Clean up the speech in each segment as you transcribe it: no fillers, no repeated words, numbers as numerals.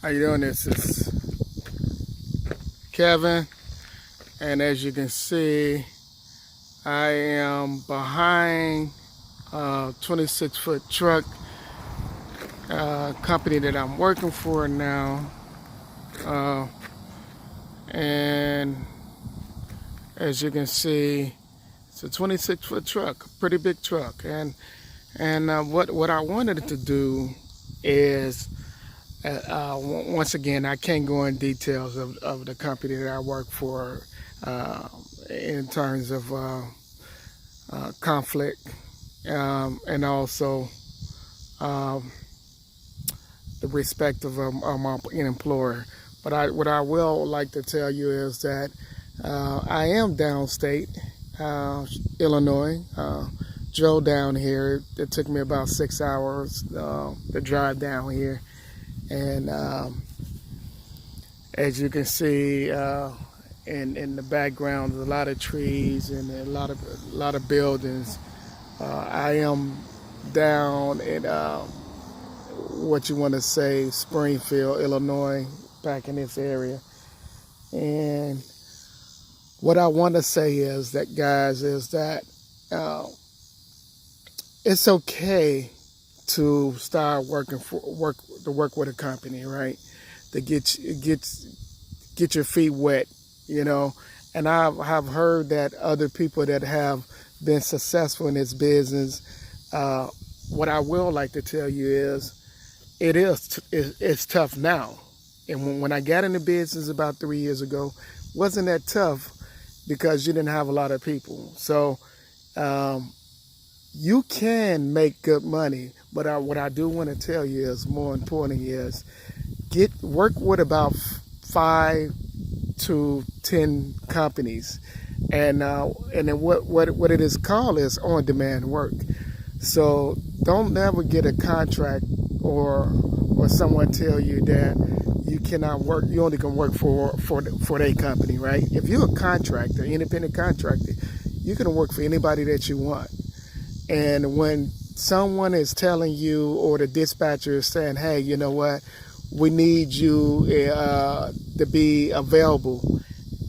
How you doing? This is Kevin, and as you can see, I am behind a 26-foot truck company that I'm working for now, and as you can see, it's a 26-foot truck, a pretty big truck, and what I wanted to do is. Once again, I can't go in details of the company that I work for in terms of conflict and also um, the respect of my employer. But what I will like to tell you is that I am downstate, Illinois. Drove down here. It took me about 6 hours to drive down here. And as you can see in the background, there's a lot of trees and a lot of buildings. I am down in what you want to say, Springfield, Illinois, back in this area. And what I want to say is that, guys, is that it's okay to start work with a company, right? To get your feet wet, And I've heard that other people that have been successful in this business. What I will like to tell you is, it's tough now. And when I got into business about 3 years ago, wasn't that tough because you didn't have a lot of people. So you can make good money, but what I do want to tell you is more important is work with about 5 to 10 companies, and then what it is called is on-demand work. So don't ever get a contract or someone tell you that you cannot work. You only can work for their company, right? If you're a contractor, independent contractor, you can work for anybody that you want. And when someone is telling you, or the dispatcher is saying, hey, you know what, we need you to be available,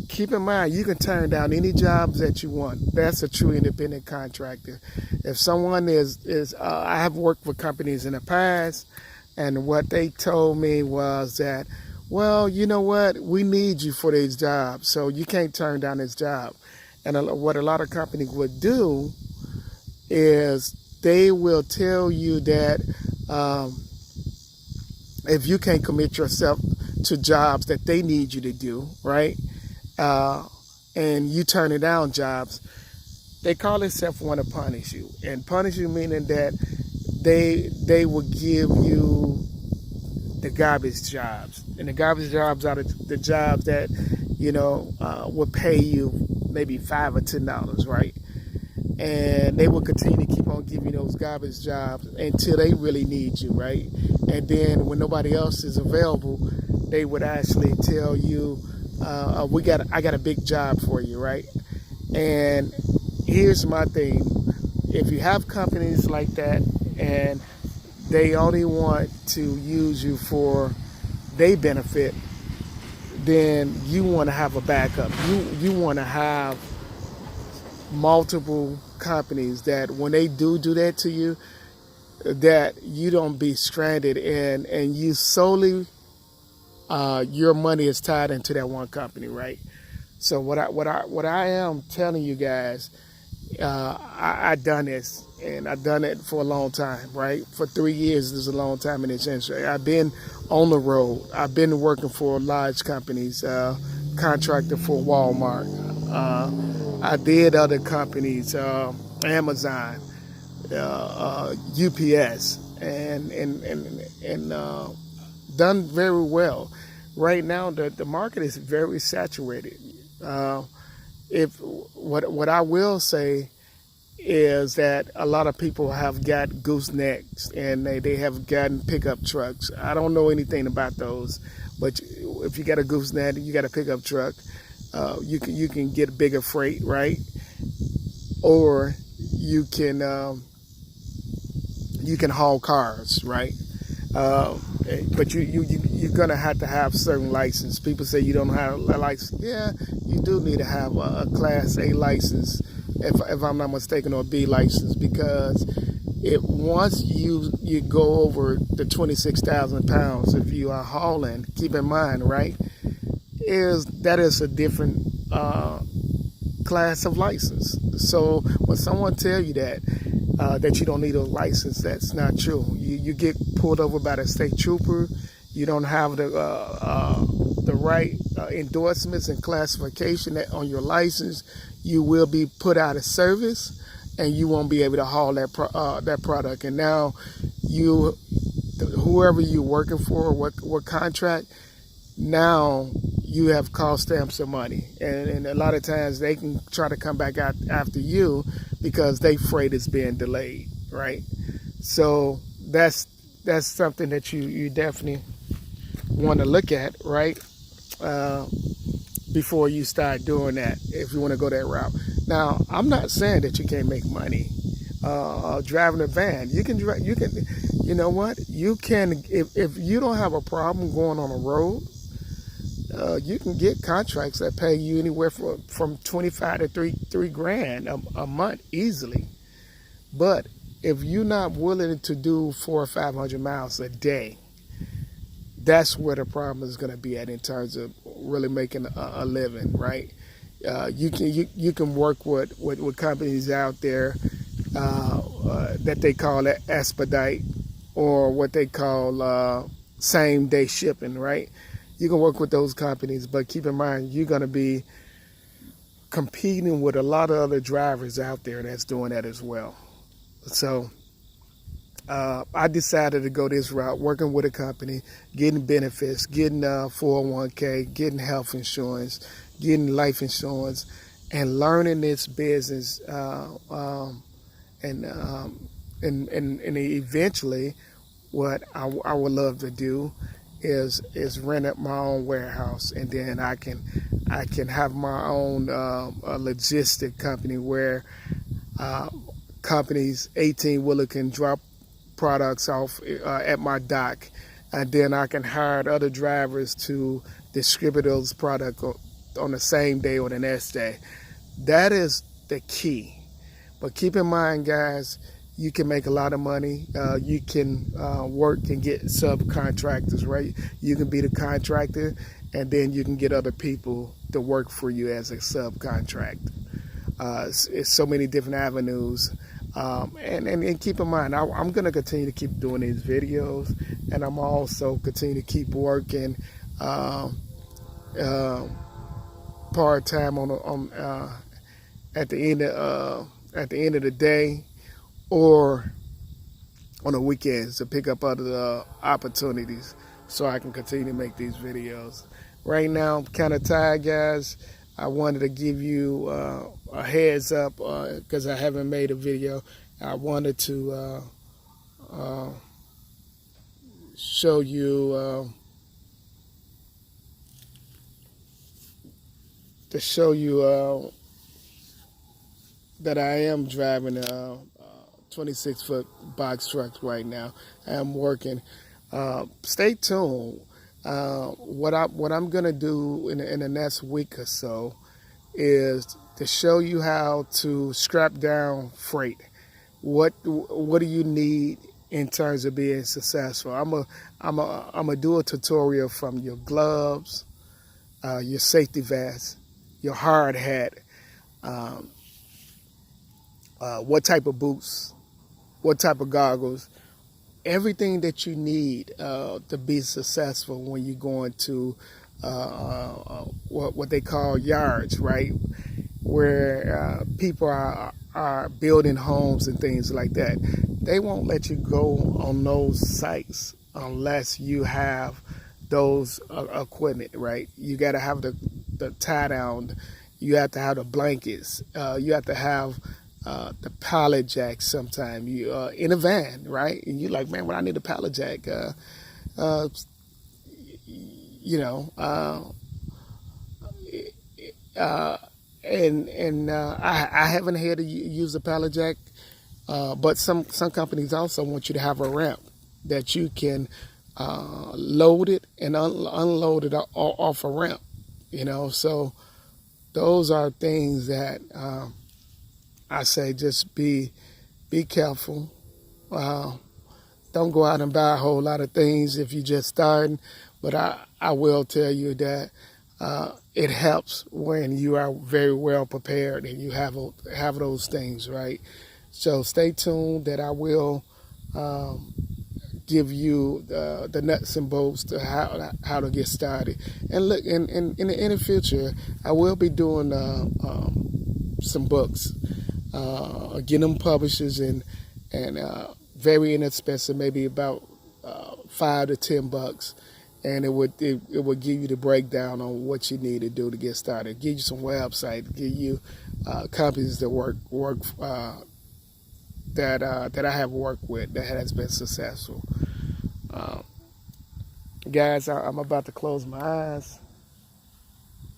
keep in mind you can turn down any jobs that you want. That's a true independent contractor. If someone I have worked with companies in the past, and what they told me was that, well, you know what, we need you for these jobs, so you can't turn down this job. And what a lot of companies would do is they will tell you that if you can't commit yourself to jobs that they need you to do, right, and you turning down jobs, they call themselves want to punish you. And punish you meaning that they will give you the garbage jobs. And the garbage jobs are the jobs that, will pay you maybe $5 or $10, right? And they will continue to keep on giving you those garbage jobs until they really need you, right? And then when nobody else is available, they would actually tell you, I got a big job for you, right? And here's my thing. If you have companies like that and they only want to use you for their benefit, then you want to have a backup. You want to have multiple companies that when they do that to you, that you don't be stranded and you solely your money is tied into that one company, right? So what I am telling you guys, I done this, and I've done it for a long time, right? For 3 years is a long time in this industry. I've been on the road. I've been working for large companies, contractor for Walmart. I did other companies, Amazon, UPS, and done very well. Right now, the market is very saturated. What I will say is that a lot of people have got goosenecks and they have gotten pickup trucks. I don't know anything about those, but if you got a gooseneck, you got a pickup truck, you can get bigger freight, right? Or you can haul cars, right? But you're gonna have to have certain license. People say you don't have a license. Yeah, you do need to have a Class A license, if I'm not mistaken, or B license, because once you go over the 26,000 pounds, if you are hauling, keep in mind, right, that is a different class of license. So when someone tell you that you don't need a license, that's not true. You get pulled over by the state trooper, you don't have the right endorsements and classification on your license, you will be put out of service, and you won't be able to haul that product. And now whoever you're working for, what contract, now you have cost them some money, and a lot of times they can try to come back out after you because they freight is being delayed, right? So that's something that you definitely want to look at, right? Before you start doing that, if you want to go that route. Now, I'm not saying that you can't make money driving a van. You can, you know what? You can, if you don't have a problem going on a road, you can get contracts that pay you anywhere from 25 to three grand a month easily. But if you're not willing to do 400 or 500 miles a day, that's where the problem is going to be at in terms of really making a living, right? You can work with companies out there that they call expedite, or what they call same day shipping, right? You can work with those companies, but keep in mind, you're going to be competing with a lot of other drivers out there that's doing that as well. So I decided to go this route, working with a company, getting benefits, getting 401k, getting health insurance, getting life insurance, and learning this business. And eventually, what I would love to do is rent up my own warehouse, and then I can have my own logistic company where companies 18-wheeler can drop products off at my dock, and then I can hire other drivers to distribute those products on the same day or the next day. That is the key. But keep in mind, guys, you can make a lot of money. You can work and get subcontractors, right? You can be the contractor, and then you can get other people to work for you as a subcontractor. It's so many different avenues. And keep in mind, I'm going to continue to keep doing these videos, and I'm also continue to keep working part-time at the end of the day, or on the weekends, to pick up other opportunities so I can continue to make these videos. Right now, I'm kind of tired, guys. I wanted to give you a heads up because I haven't made a video. I wanted to show you that I am driving a 26-foot box truck right now. I'm working. Stay tuned. What I'm gonna do in the next week or so is to show you how to strap down freight. What do you need in terms of being successful? I'm a do a tutorial from your gloves, your safety vest, your hard hat, what type of boots, what type of goggles, everything that you need to be successful when you're going to what they call yards, right? Where people are building homes and things like that. They won't let you go on those sites unless you have those equipment, right? You got to have the tie down. You have to have the blankets. You have to have the pallet jack. Sometime you in a van, right? And you're like, man, well, I need a pallet jack. I haven't had to use a pallet jack, but some companies also want you to have a ramp. that you can load it and unload it off a ramp. So those are things that I say just be careful. Don't go out and buy a whole lot of things if you're just starting. But I will tell you that it helps when you are very well prepared and you have those things, right? So stay tuned that I will give you the nuts and bolts to how to get started. And look, in the future, I will be doing some books, get them publishers and very inexpensive, maybe about $5 to $10, and it would give you the breakdown on what you need to do to get started. Give you some website, give you companies that work that I have worked with that has been successful. Guys, I'm about to close my eyes.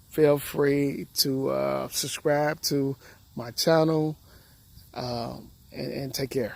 Feel free to subscribe to my channel and take care.